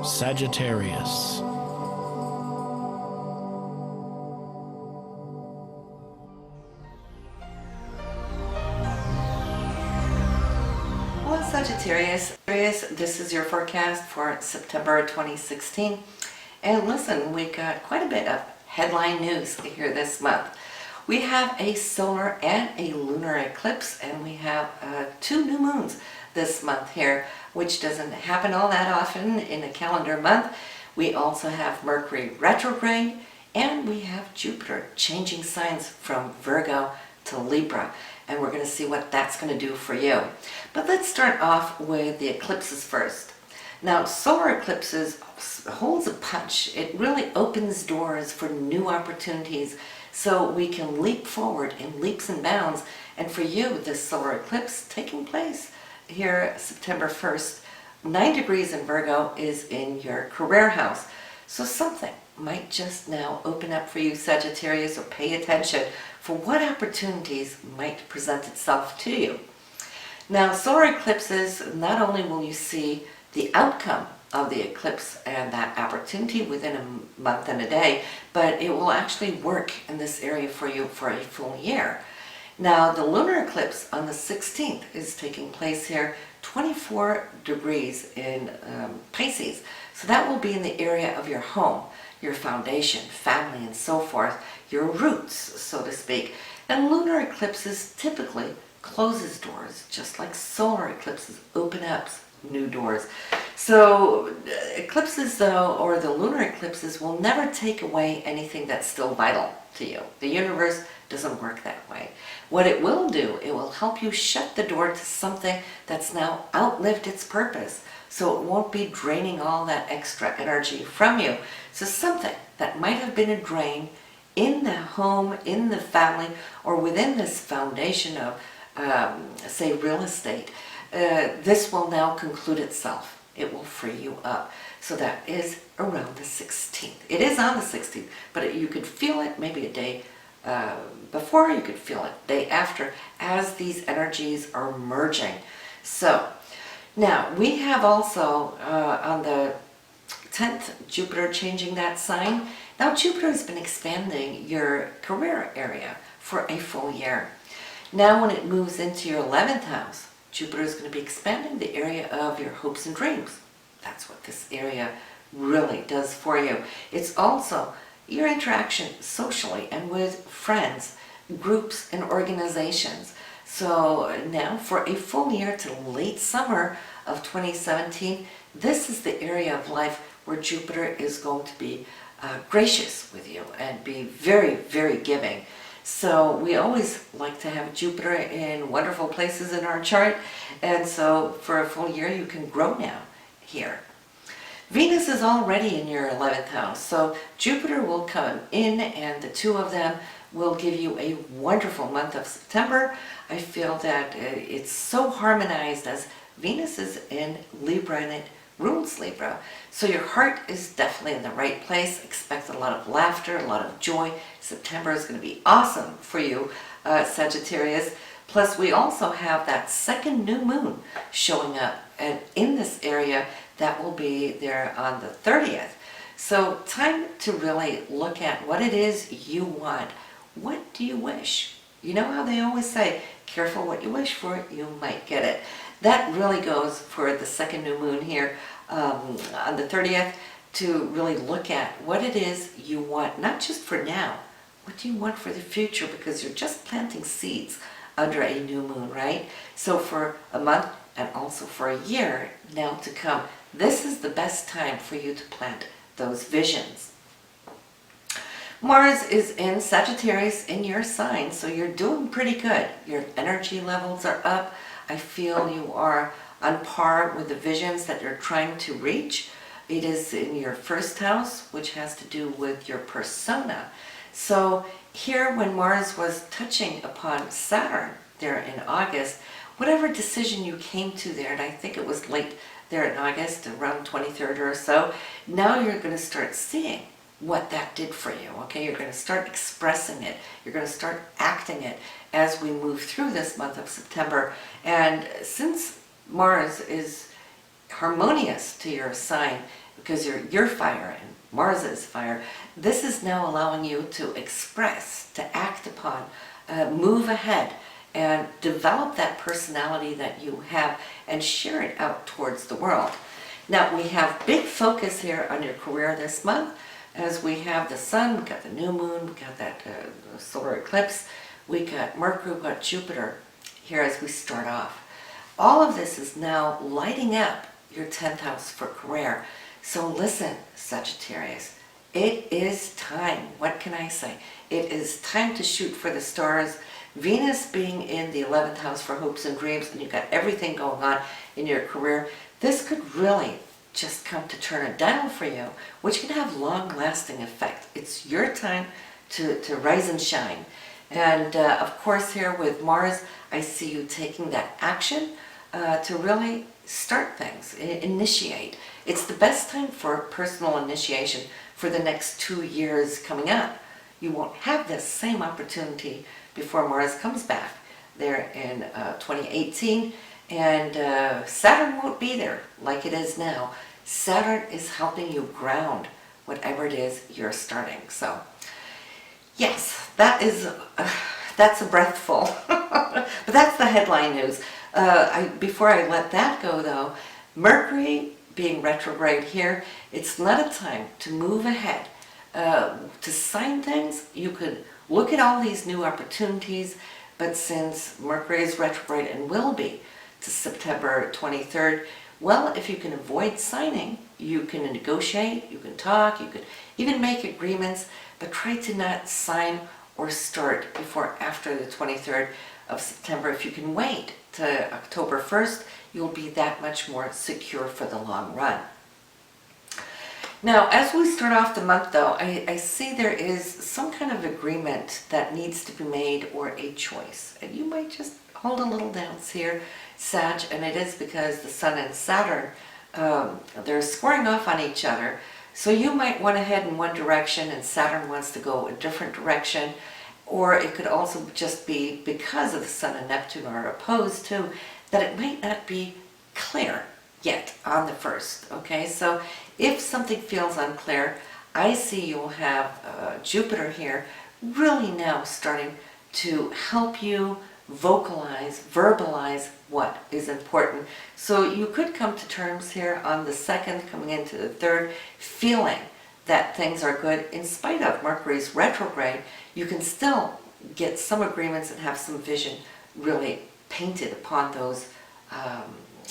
Sagittarius. Hello Sagittarius. This is your forecast for September 2016. And listen, we got quite a bit of headline news here this month. We have a solar and a lunar eclipse, and we have 2 new moons this month here, which doesn't happen all that often in a calendar month. We also have Mercury retrograde, and we have Jupiter changing signs from Virgo to Libra, and we're going to see what that's going to do for you. But let's start off with the eclipses first. Now, solar eclipses holds a punch. It really opens doors for new opportunities, so we can leap forward in leaps and bounds. And for you, this solar eclipse taking place here September 1st, 9 degrees in Virgo, is in your career house. So something might just now open up for you, Sagittarius, or pay attention for what opportunities might present itself to you. Now, solar eclipses, not only will you see the outcome of the eclipse and that opportunity within a month and a day, but it will actually work in this area for you for a full year. Now, the lunar eclipse on the 16th is taking place here, 24 degrees in Pisces. So that will be in the area of your home, your foundation, family, and so forth, your roots, so to speak. And lunar eclipses typically closes doors, just like solar eclipses open up new doors. So eclipses, though, or the lunar eclipses, will never take away anything that's still vital to you. The universe doesn't work that way. What it will do, it will help you shut the door to something that's now outlived its purpose, so it won't be draining all that extra energy from you. So something that might have been a drain in the home, in the family, or within this foundation of, say, real estate, this will now conclude itself. It will free you up. So that is around the 16th. It is on the 16th, but you could feel it maybe a day before, you could feel it day after, as these energies are merging. So now we have also on the 10th, Jupiter changing that sign. Now Jupiter has been expanding your career area for a full year. Now when it moves into your 11th house, Jupiter is going to be expanding the area of your hopes and dreams. That's what this area really does for you. It's also your interaction socially and with friends, groups, and organizations. So now for a full year to late summer of 2017, this is the area of life where Jupiter is going to be gracious with you and be very, very giving. So we always like to have Jupiter in wonderful places in our chart, and so for a full year you can grow now here. Venus is already in your 11th house, so Jupiter will come in, and the two of them will give you a wonderful month of September. I feel that it's so harmonized as Venus is in Libra and it rules Libra. So your heart is definitely in the right place. Expect a lot of laughter, a lot of joy. September is going to be awesome for you, Sagittarius. Plus, we also have that second new moon showing up, and in this area, that will be there on the 30th. So time to really look at what it is you want. What do you wish? You know how they always say, careful what you wish for, you might get it. That really goes for the second new moon here on the 30th, to really look at what it is you want, not just for now. What do you want for the future? Because you're just planting seeds under a new moon, right? So for a month and also for a year now to come, this is the best time for you to plant those visions. Mars is in Sagittarius in your sign, so you're doing pretty good. Your energy levels are up. I feel you are on par with the visions that you're trying to reach. It is in your first house, which has to do with your persona. So here, when Mars was touching upon Saturn there in August, whatever decision you came to there, and I think it was late there in August, around 23rd or so, now you're going to start seeing what that did for you, okay? You're going to start expressing it. You're going to start acting it as we move through this month of September. And since Mars is harmonious to your sign because you're fire and Mars is fire. This is now allowing you to express, to act upon, move ahead, and develop that personality that you have and share it out towards the world. Now we have big focus here on your career this month, as we have the sun, we got the new moon, we got that solar eclipse, we got Mercury, we got Jupiter here as we start off. All of this is now lighting up your 10th house for career. So listen, Sagittarius, it is time. What can I say? It is time to shoot for the stars. Venus being in the 11th house for hopes and dreams, and you've got everything going on in your career, this could really just come to turn a dial for you, which can have long-lasting effect. It's your time to rise and shine. And of course here with Mars, I see you taking that action to really start things, initiate. It's the best time for personal initiation for the next 2 years coming up. You won't have this same opportunity before Mars comes back there in 2018, and Saturn won't be there like it is now. Saturn is helping you ground whatever it is you're starting. So yes, that's a breathful, but that's the headline news. Before I let that go though, Mercury being retrograde here, it's not a time to move ahead, to sign things. You could look at all these new opportunities, but since Mercury is retrograde and will be to September 23rd, well, if you can avoid signing, you can negotiate, you can talk, you could even make agreements, but try to not sign or start before after the 23rd of September. If you can wait to October 1st, you'll be that much more secure for the long run. Now, as we start off the month though, I see there is some kind of agreement that needs to be made or a choice. And you might just hold a little dance here, Sag, and it is because the Sun and Saturn, they're squaring off on each other. So you might want to head in one direction and Saturn wants to go a different direction. Or it could also just be because of the Sun and Neptune are opposed too, that it might not be clear yet on the 1st, okay? So if something feels unclear, I see you'll have Jupiter here really now starting to help you vocalize, verbalize what is important. So you could come to terms here on the 2nd, coming into the 3rd, feeling that things are good in spite of Mercury's retrograde. You can still get some agreements and have some vision really painted upon those,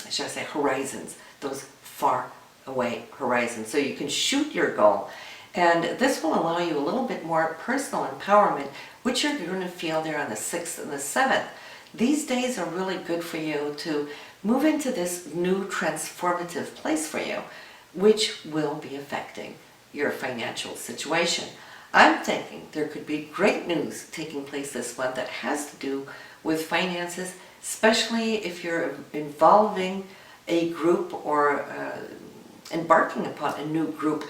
shall I say, horizons, those far away horizons. So you can shoot your goal, and this will allow you a little bit more personal empowerment, which you're going to feel there on the 6th and the 7th. These days are really good for you to move into this new transformative place for you, which will be affecting your financial situation. I'm thinking there could be great news taking place this month that has to do with finances, especially if you're involving a group or embarking upon a new group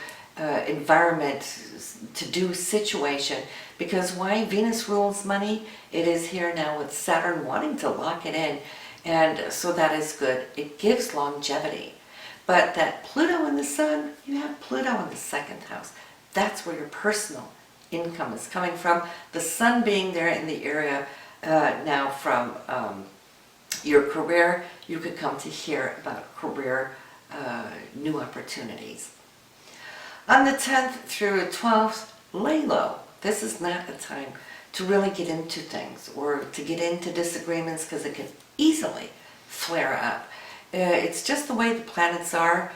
environment, to-do situation. Because why? Venus rules money. It is here now with Saturn wanting to lock it in, and so that is good. It gives longevity. But that Pluto and the Sun, you have Pluto in the 2nd house. That's where your personal income is coming from. The Sun being there in the area now from your career, you could come to hear about career new opportunities. On the 10th through 12th, lay low. This is not a time to really get into things or to get into disagreements because it can easily flare up. It's just the way the planets are.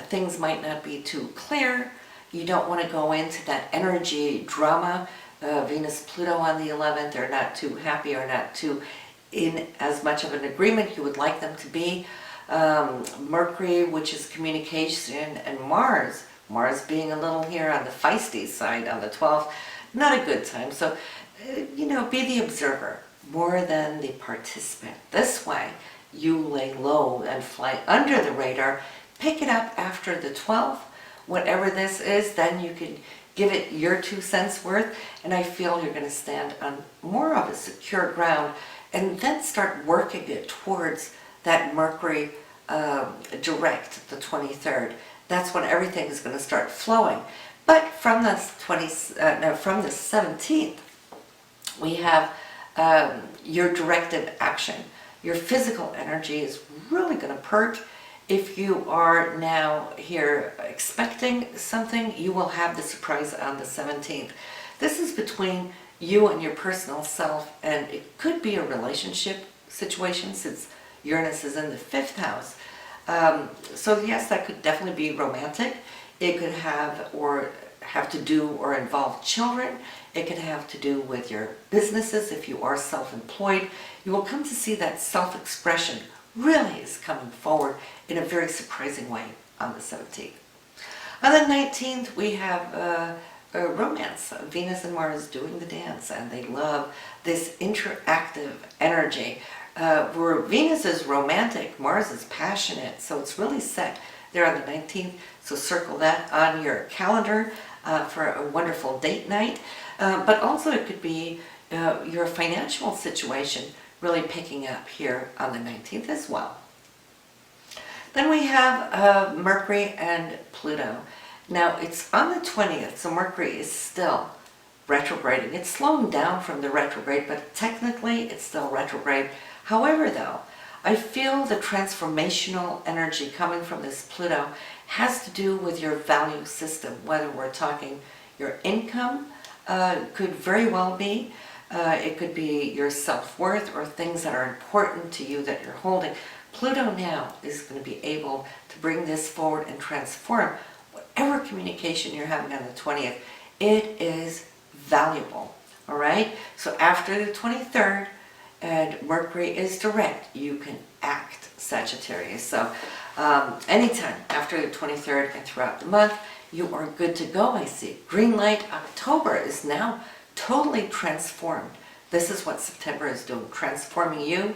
Things might not be too clear. You don't want to go into that energy drama. Venus-Pluto on the 11th, they're not too happy or not too in as much of an agreement you would like them to be. Mercury, which is communication, and Mars being a little here on the feisty side on the 12th, not a good time. So, you know, be the observer more than the participant. This way, you lay low and fly under the radar. Pick it up after the 12th. Whatever this is, then you can give it your 2 cents worth, and I feel you're going to stand on more of a secure ground and then start working it towards that Mercury direct the 23rd. That's when everything is going to start flowing. But from the 17th, we have your directed action. Your physical energy is really going to perk. If you are now here expecting something, you will have the surprise on the 17th. This is between you and your personal self, and it could be a relationship situation since Uranus is in the 5th house. So yes, that could definitely be romantic. It could have to do or involve children. It could have to do with your businesses if you are self-employed. You will come to see that self-expression really is coming forward in a very surprising way on the 17th. On the 19th, we have a romance. Venus and Mars doing the dance, and they love this interactive energy. Where Venus is romantic, Mars is passionate, so it's really set there on the 19th. So circle that on your calendar for a wonderful date night. But also it could be your financial situation really picking up here on the 19th as well. Then we have Mercury and Pluto. Now it's on the 20th, so Mercury is still retrograding. It's slowing down from the retrograde, but technically it's still retrograde. However, though, I feel the transformational energy coming from this Pluto has to do with your value system, whether we're talking your income, could very well be. It could be your self-worth or things that are important to you that you're holding. Pluto now is going to be able to bring this forward and transform whatever communication you're having on the 20th. It is valuable, all right? So after the 23rd, and Mercury is direct, you can act, Sagittarius. So anytime after the 23rd and throughout the month, you are good to go, I see. Green light. October is now totally transformed. This is what September is doing, transforming you,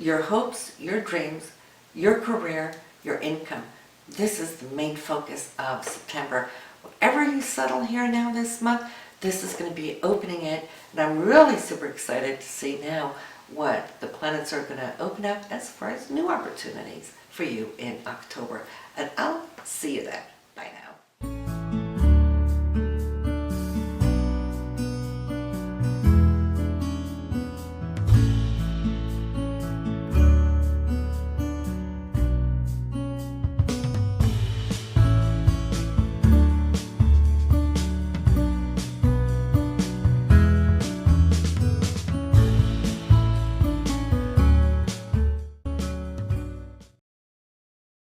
your hopes, your dreams, your career, your income. This is the main focus of September. Whatever you settle here now this month, this is going to be opening it, and I'm really super excited to see now what the planets are going to open up as far as new opportunities for you in October. And I'll see you then.